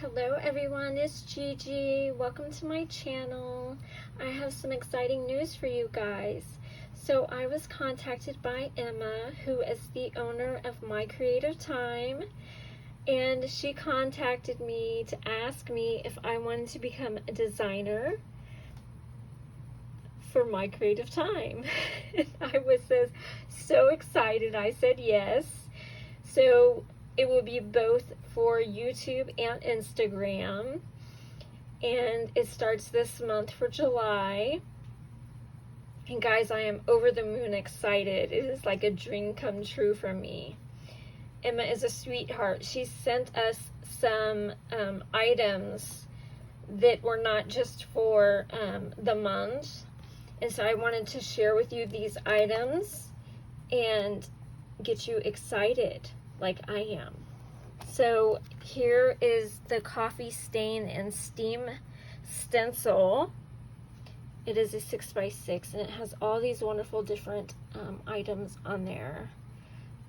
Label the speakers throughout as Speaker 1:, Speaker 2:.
Speaker 1: Hello everyone, it's Gigi. Welcome to my channel. I have some exciting news for you guys. So I was contacted by Emma, who is the owner of My Creative Time, and she contacted me to ask me if I wanted to become a designer for My Creative Time. And I was so excited. I said yes. So it will be both for YouTube and Instagram, and it starts this month for July. And guys, I am over the moon excited. It is like a dream come true for me. Emma is a sweetheart. She sent us some items that were not just for the month, and so I wanted to share with you these items and get you excited like I am. So here is the coffee stain and steam stencil. It is a 6x6 and it has all these wonderful different items on there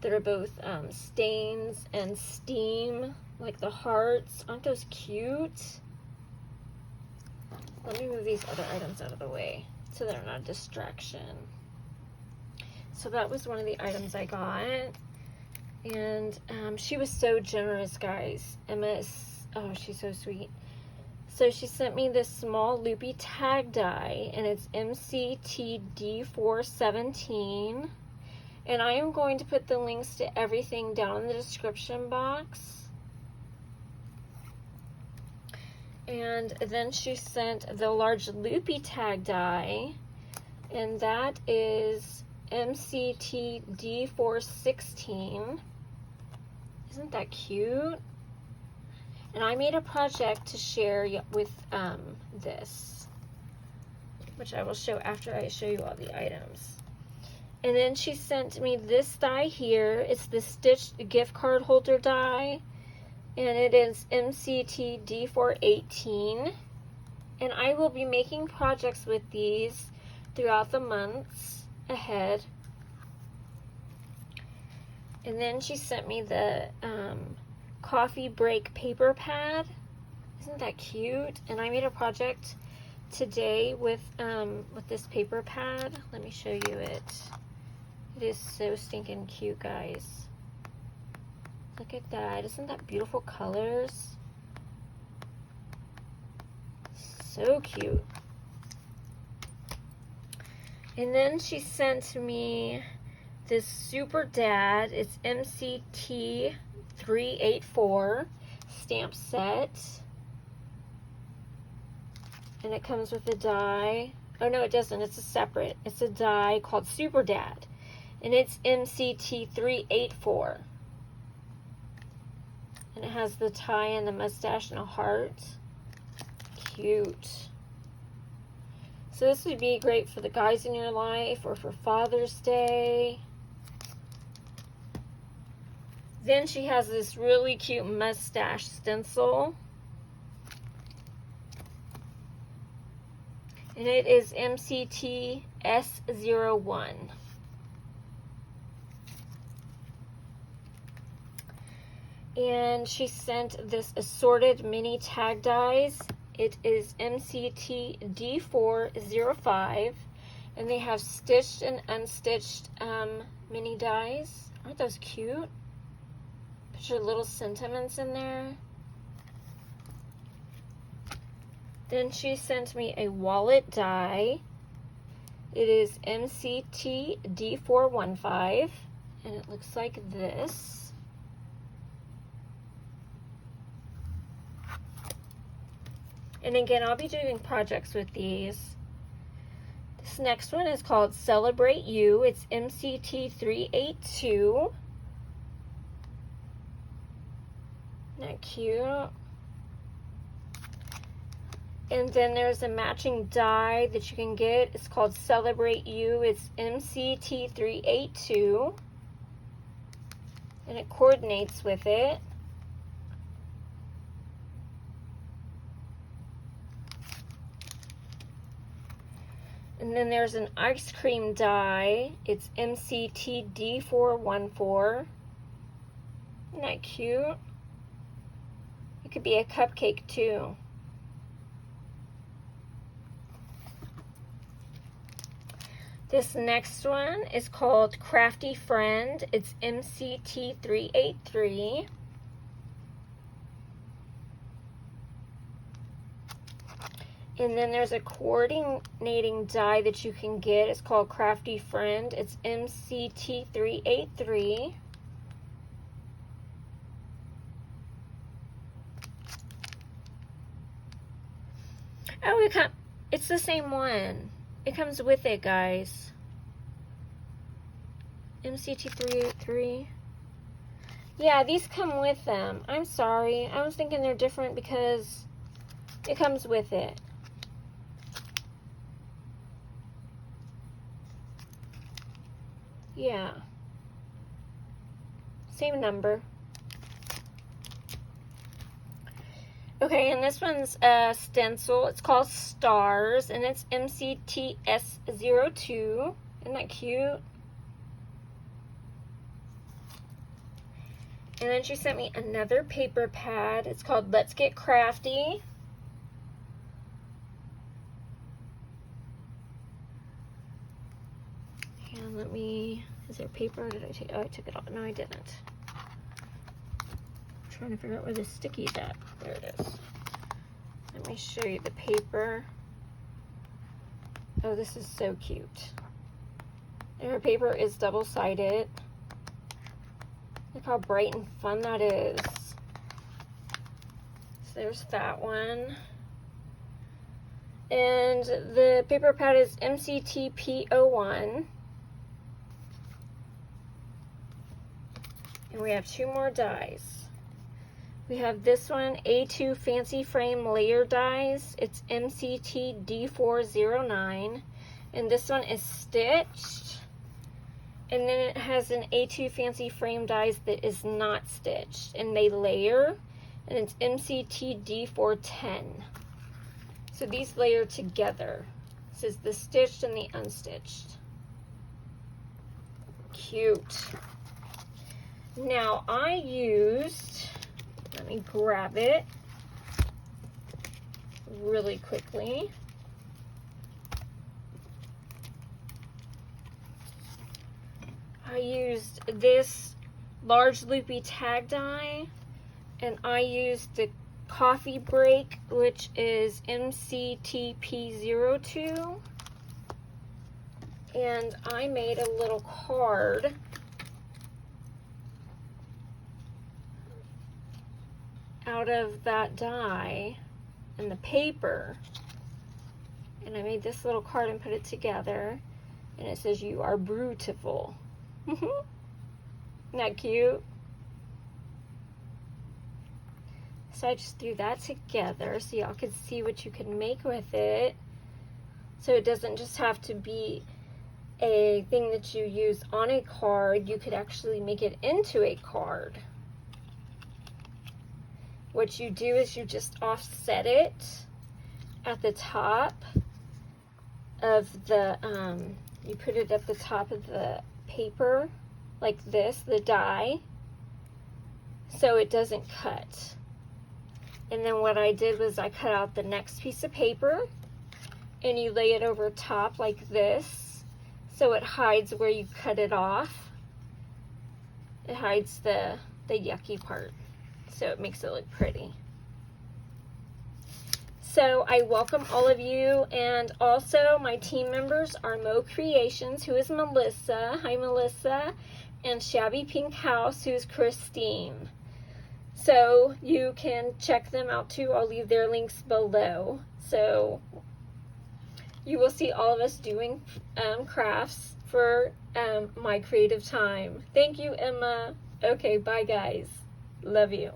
Speaker 1: that are both stains and steam, like the hearts. Aren't those cute? Let me move these other items out of the way so they're not a distraction. So that was one of the items I got. And she was so generous, guys. Emma is, oh, she's so sweet. So she sent me this small loopy tag die, and it's MCTD417. And I am going to put the links to everything down in the description box. And then she sent the large loopy tag die, and that is MCTD416. Isn't that cute? And I made a project to share with this, which I will show after I show you all the items. And then she sent me this die here. It's the stitched gift card holder die, and it is MCTD418. And I will be making projects with these throughout the months ahead. And then she sent me the coffee break paper pad. Isn't that cute? And I made a project today with this paper pad. Let me show you it. It is so stinking cute, guys. Look at that. Isn't that beautiful colors? So cute. And then she sent me this Super Dad. It's MCT384 stamp set. And it comes with a die. Oh no, it doesn't. It's a die called Super Dad. And it's MCT384. And it has the tie and the mustache and a heart. Cute. So this would be great for the guys in your life or for Father's Day. Then she has this really cute mustache stencil. And it is MCT-S01. And she sent this assorted mini tag dies. It is MCT-D405. And they have stitched and unstitched mini dies. Aren't those cute? Put your little sentiments in there. Then she sent me a wallet die. It is MCT-D415. And it looks like this. And again, I'll be doing projects with these. This next one is called Celebrate You. It's MCT382. Isn't that cute? And then there's a matching die that you can get. It's called Celebrate You. It's MCT382. And it coordinates with it. And then there's an ice cream die. It's MCTD414. Isn't that cute? could be a cupcake too. This next one is called Crafty Friend. It's MCT383. And then there's a coordinating die that you can get. It's called Crafty Friend. It's MCT383. Oh, it's the same one. It comes with it, guys. MCT383. Yeah, these come with them. I'm sorry. I was thinking they're different because it comes with it. Yeah. Same number. Okay, and this one's a stencil. It's called Stars, and it's MCTS02. Isn't that cute? And then she sent me another paper pad. It's called Let's Get Crafty. And let me, is there paper? Or did I take, oh, I took it off. No, I didn't. I'm trying to figure out where the sticky's at. There it is. Let me show you the paper. Oh, this is so cute. And her paper is double-sided. Look how bright and fun that is. So there's that one. And the paper pad is MCTP01. And we have two more dies. We have this one, A2 Fancy Frame Layer Dies. It's MCT-D409. And this one is stitched. And then it has an A2 Fancy Frame Dies that is not stitched. And they layer. And it's MCT-D410. So these layer together. This is the stitched and the unstitched. Cute. Now I used, let me grab it really quickly. I used this large loopy tag die, and I used the coffee break, which is MCTP02, and I made a little card out of that die and the paper, and I made this little card and put it together, and it says, "You are beautiful." Isn't that cute? So I just threw that together so y'all could see what you can make with it. So it doesn't just have to be a thing that you use on a card. You could actually make it into a card. What you do is you just offset it at the top of the, you put it at the top of the paper like this, the die, so it doesn't cut. And then what I did was I cut out the next piece of paper and you lay it over top like this, so it hides where you cut it off. It hides the yucky part, so it makes it look pretty. So I welcome all of you, and also my team members are Mo Creations, who is Melissa. Hi, Melissa. And Shabby Pink House, who's Christine. So you can check them out too. I'll leave their links below. So you will see all of us doing crafts for my creative time. Thank you, Emma. Okay, bye guys. Love you.